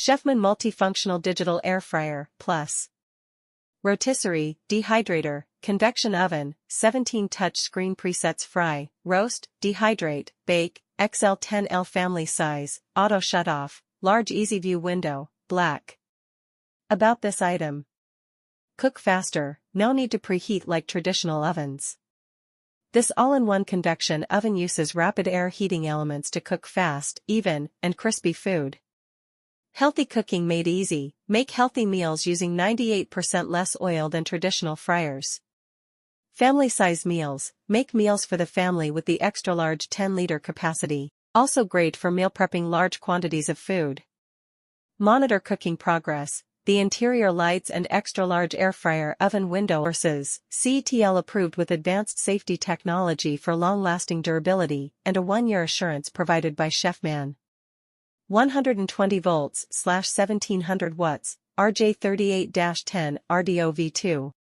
Chefman Multifunctional Digital Air Fryer, Plus. Rotisserie, Dehydrator, Convection Oven, 17 touch screen presets fry, roast, dehydrate, bake, XL10L family size, auto shut-off, large easy view window, black. About this item. Cook faster, no need to preheat like traditional ovens. This all-in-one convection oven uses rapid air heating elements to cook fast, even, and crispy food. Healthy cooking made easy. Make healthy meals using 98% less oil than traditional fryers. Family-size meals. Make meals for the family with the extra-large 10-liter capacity. Also great for meal prepping large quantities of food. Monitor cooking progress. The interior lights and extra-large air fryer oven window versus CETL approved with advanced safety technology for long-lasting durability and a 1-year assurance provided by Chefman. 120 volts/1700 watts, RJ38-10 RDO V2.